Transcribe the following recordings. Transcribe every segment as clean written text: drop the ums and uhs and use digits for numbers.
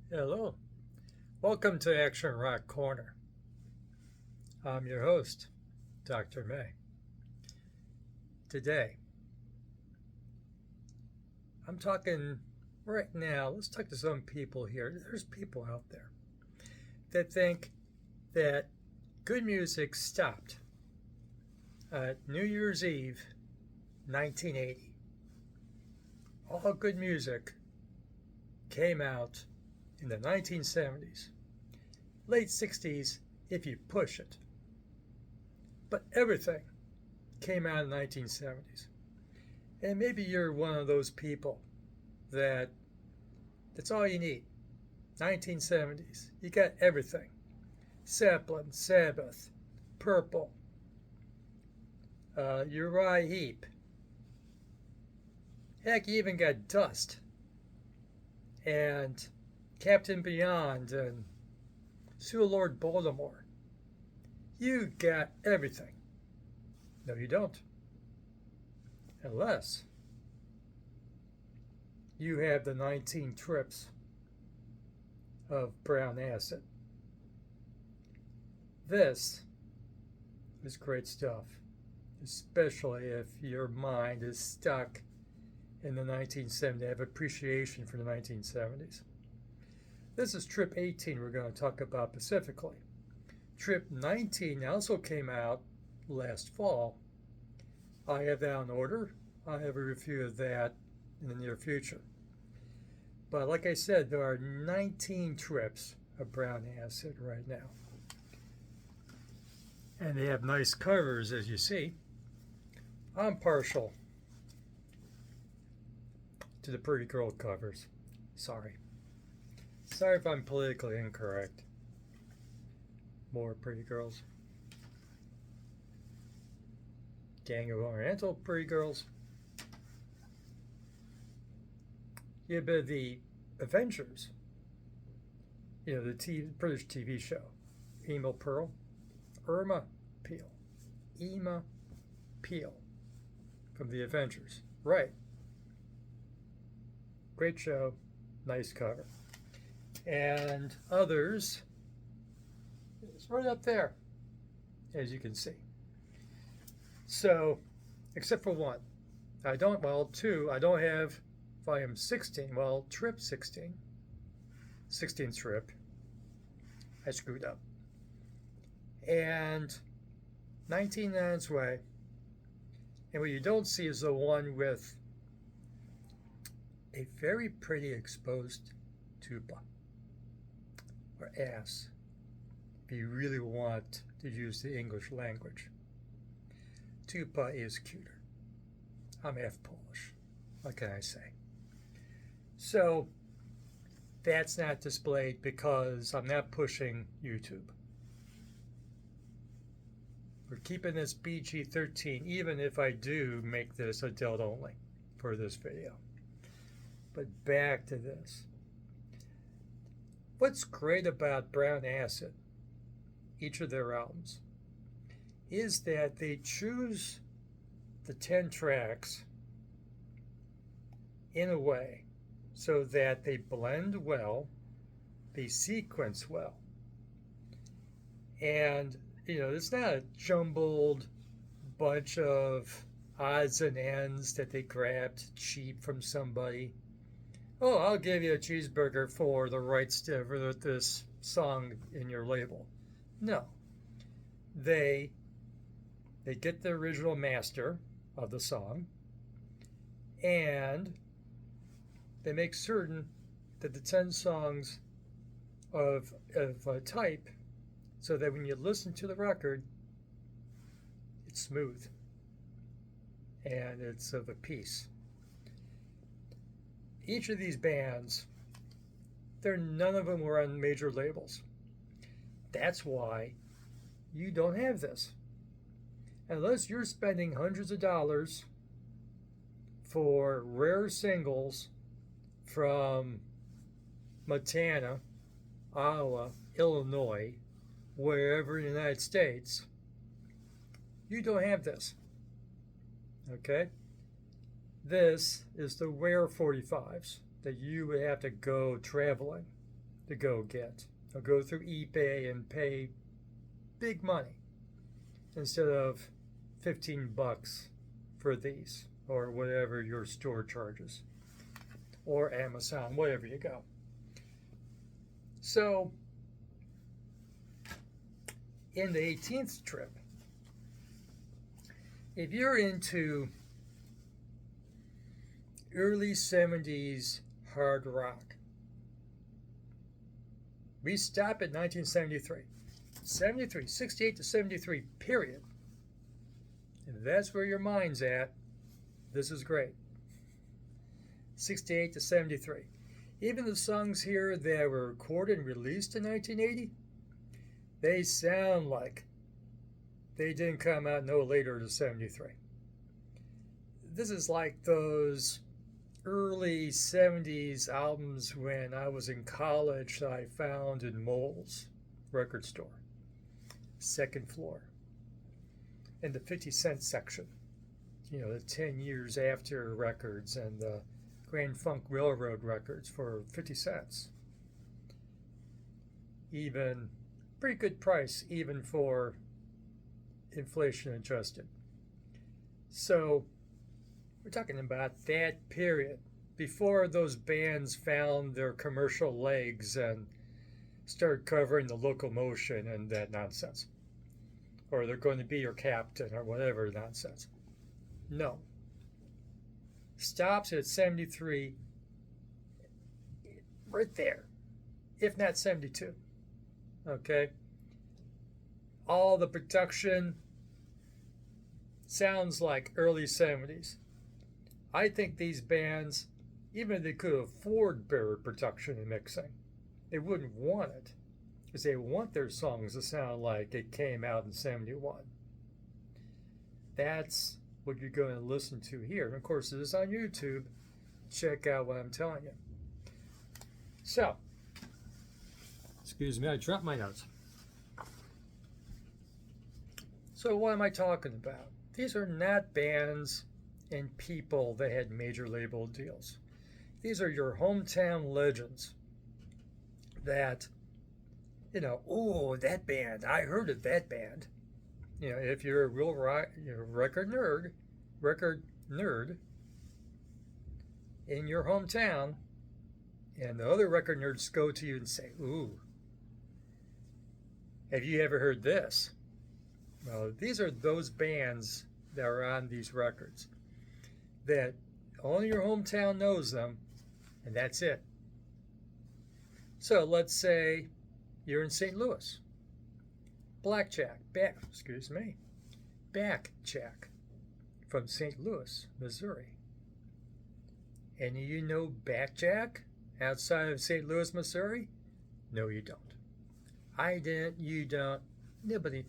Hello. Welcome to Action Rock Corner. I'm your host, Dr. May. Today, I'm talking right now, let's talk to some people here. There's people out there that think that good music stopped at New Year's Eve, 1980. All good music came out in the 1970s, late 60s if you push it. But everything came out in the 1970s. And maybe you're one of those people that's all you need. 1970s. You got everything. Zeppelin, Sabbath, Purple, Uriah Heep. Heck, you even got Dust and Captain Beyond and Sue Lord Baltimore. You got everything. No, you don't. Unless you have the 19 trips of brown acid. This is great stuff, especially if your mind is stuck in the 1970s. Have appreciation for the 1970s. This is Trip 18 we're going to talk about specifically. Trip 19 also came out last fall. I have that in order. I have a review of that in the near future. But like I said, there are 19 trips of brown acid right now. And they have nice covers, as you see. I'm partial to the pretty girl covers. Sorry. Sorry if I'm politically incorrect. More pretty girls. Gang of Oriental pretty girls. You have a bit of the Avengers. You know, the British TV show. Emil Pearl. Irma Peel. Ema Peel. From the Avengers. Right. Great show. Nice cover. And others, it's right up there, as you can see. So, except for one. Two, I don't have volume 16, trip 16. 16th trip. I screwed up. And 19 on its way. And what you don't see is the one with a very pretty exposed tuba. Or ass, if you really want to use the English language. Tuba is cuter. I'm half Polish. What can I say? So, that's not displayed because I'm not pushing YouTube. We're keeping this PG-13, even if I do make this adult only for this video. But back to this. What's great about Brown Acid, each of their albums, is that they choose the 10 tracks in a way so that they blend well, they sequence well. And, it's not a jumbled bunch of odds and ends that they grabbed cheap from somebody. Oh, I'll give you a cheeseburger for the rights to this song in your label. No. They get the original master of the song, and they make certain that the 10 songs of a type, so that when you listen to the record, it's smooth and it's of a piece. Each of these bands, none of them were on major labels. That's why you don't have this. Unless you're spending hundreds of dollars for rare singles from Montana, Iowa, Illinois, wherever in the United States, you don't have this. Okay? This is the rare 45s that you would have to go traveling to go get. I'll go through eBay and pay big money instead of $15 for these, or whatever your store charges, or Amazon, whatever you go. So in the 18th Trip, if you're into early 70s hard rock, we stop at 1973. 68 to 73, period. If that's where your mind's at, this is great. 68 to 73. Even the songs here that were recorded and released in 1980, they sound like they didn't come out no later than 73. This is like those early 70s albums when I was in college that I found in Mole's record store, second floor, in the 50-cent section. You know, the 10 years after records and the Grand Funk Railroad records for 50 cents. Even pretty good price, even for inflation adjusted. So we're talking about that period before those bands found their commercial legs and started covering the locomotion and that nonsense, or they're going to be your captain or whatever nonsense. No. Stops at 73, right there, if not 72. Okay? All the production sounds like early 70s. I think these bands, even if they could afford better production and mixing, they wouldn't want it, because they want their songs to sound like it came out in 71. That's what you're going to listen to here. And of course, it is on YouTube. Check out what I'm telling you. So, excuse me, I dropped my notes. So what am I talking about? These are not bands and people that had major label deals. These are your hometown legends that, you know, oh, that band, I heard of that band. You know, if you're a real record nerd in your hometown, and the other record nerds go to you and say, ooh, have you ever heard this? Well, these are those bands that are on these records that only your hometown knows them, and that's it. So let's say you're in St. Louis. Backjack from St. Louis, Missouri. Any of you know Backjack outside of St. Louis, Missouri? No, you don't. I didn't, you don't, nobody.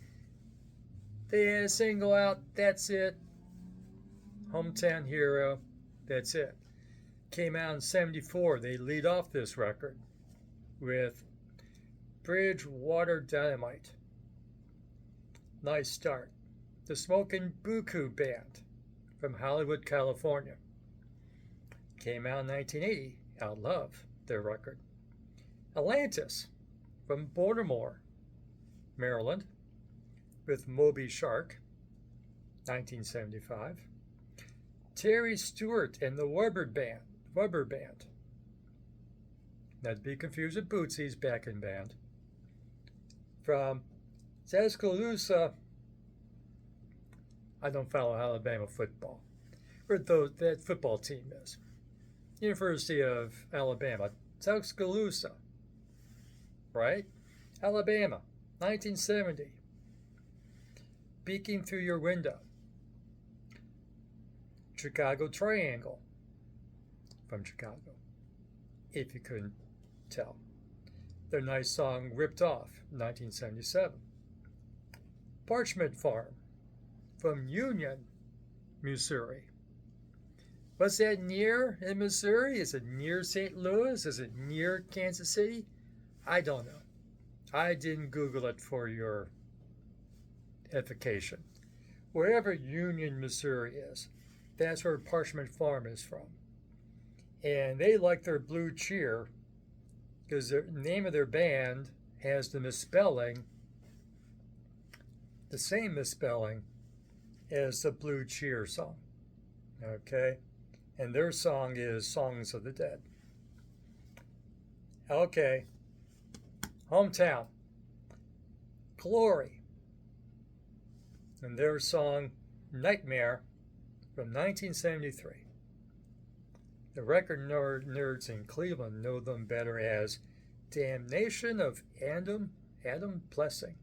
They had a single out, that's it. Hometown hero, that's it. Came out in 74. They lead off this record with Bridgewater Dynamite. Nice start. The Smokin' Buku Band from Hollywood, California. Came out in 1980. I love their record. Atlantis from Baltimore, Maryland, with Moby Shark, 1975. Terry Stewart and the Weber Band. Not to be confused with Bootsy's backing band. From Tuscaloosa, I don't follow Alabama football, where that football team is. University of Alabama, Tuscaloosa, right? Alabama, 1970. Peeking through your window. Chicago Triangle, from Chicago, if you couldn't tell. Their nice song, Ripped Off, 1977. Parchment Farm, from Union, Missouri. Was that near in Missouri? Is it near St. Louis? Is it near Kansas City? I don't know. I didn't Google it for your edification. Wherever Union, Missouri is, that's where Parchment Farm is from. And they like their blue cheer because the name of their band has the misspelling, the same misspelling as the Blue Cheer song. Okay? And their song is Songs of the Dead. Okay. Hometown. Glory. And their song Nightmare from 1973. The record nerds in Cleveland know them better as Damnation of Adam Blessing.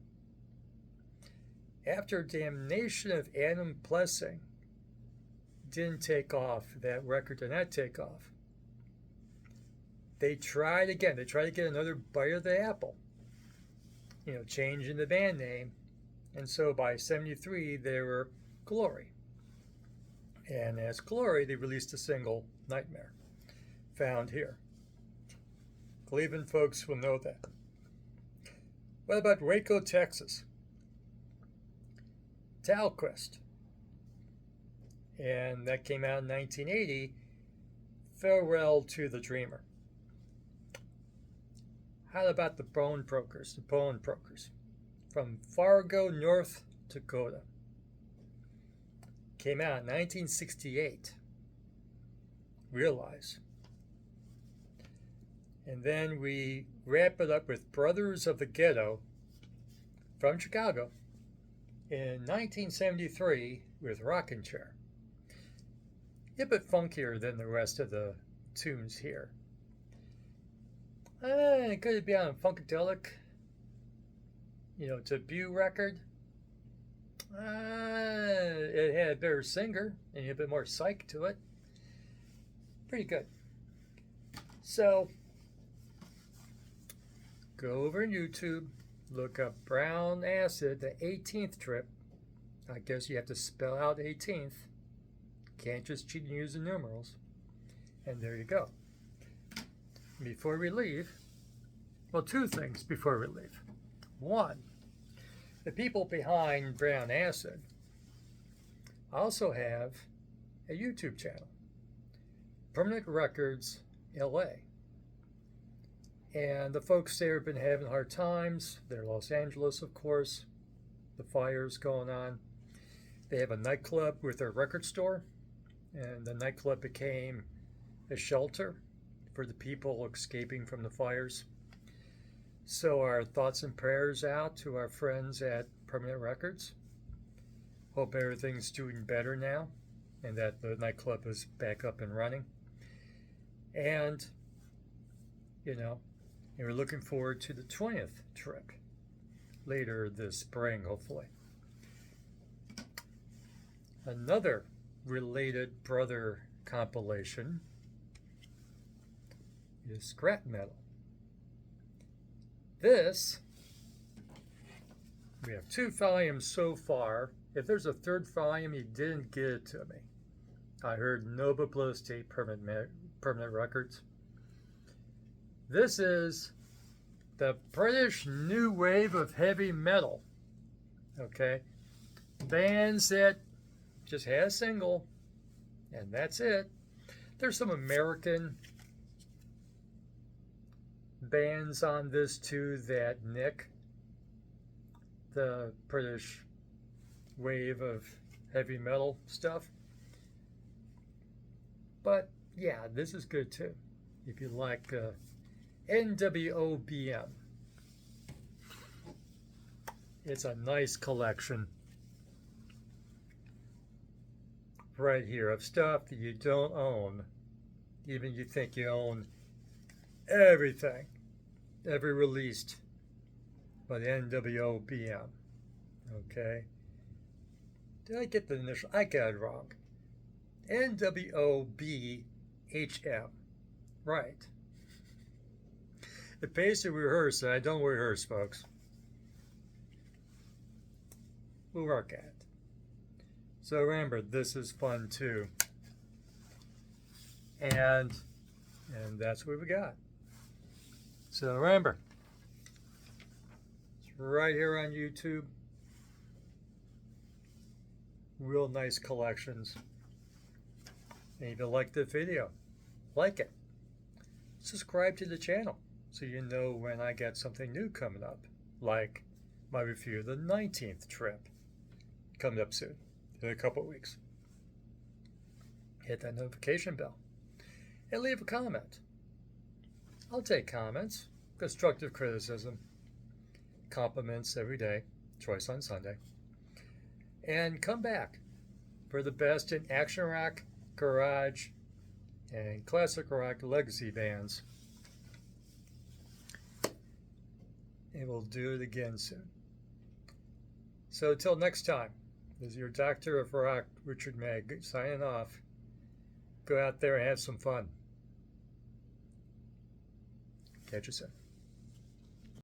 After Damnation of Adam Blessing didn't take off, that record did not take off, they tried again. They tried to get another bite of the apple, changing the band name. And so by 73, they were Glory. And as Glory, they released a single, Nightmare, found here. Cleveland folks will know that. What about Waco, Texas? Talquest. And that came out in 1980, Farewell to the Dreamer. How about the Bone Brokers? The Bone Brokers from Fargo, North Dakota. Came out in 1968. Realize. And then we wrap it up with Brothers of the Ghetto from Chicago in 1973 with Rockin' Chair. A bit funkier than the rest of the tunes here. Could it be on a Funkadelic, debut record? It had a better singer and a bit more psych to it. Pretty good. So, go over on YouTube, look up Brown Acid, the 18th Trip. I guess you have to spell out 18th. Can't just cheat and use the numerals. And there you go. Before we leave, well, two things before we leave. One, the people behind Brown Acid also have a YouTube channel, Permanent Records LA. And the folks there have been having hard times. They're Los Angeles, of course. The fire's going on. They have a nightclub with their record store, and the nightclub became a shelter for the people escaping from the fires. So our thoughts and prayers out to our friends at Permanent Records. Hope everything's doing better now and that the nightclub is back up and running. And, we're looking forward to the 20th trip later this spring, hopefully. Another related brother compilation is Scrap Metal. This, we have 2 volumes so far. If there's a 3rd volume, he didn't get it to me. I heard no publicity, Permanent Records. This is the British new wave of heavy metal. Okay? Bands that just had a single, and that's it. There's some American bands on this too that nick the British wave of heavy metal stuff. But yeah, this is good too. If you like NWOBM. It's a nice collection right here of stuff that you don't own. Even you think you own everything. Every released by the NWOBM. Okay? Did I get the initial? I got it wrong. NWOBHM. Right. It pays to rehearse, and I don't rehearse, folks. We'll work at it. So remember, this is fun too. And that's what we got. So remember, it's right here on YouTube. Real nice collections. And if you like the video, like it. Subscribe to the channel so you know when I get something new coming up, like my review of the 19th Trip coming up soon, in a couple of weeks. Hit that notification bell and leave a comment. I'll take comments, constructive criticism, compliments every day, choice on Sunday, and come back for the best in action rock, garage, and classic rock legacy bands. And we'll do it again soon. So until next time, this is your Doctor of Rock, Richard Megg, signing off. Go out there and have some fun. Catch you soon.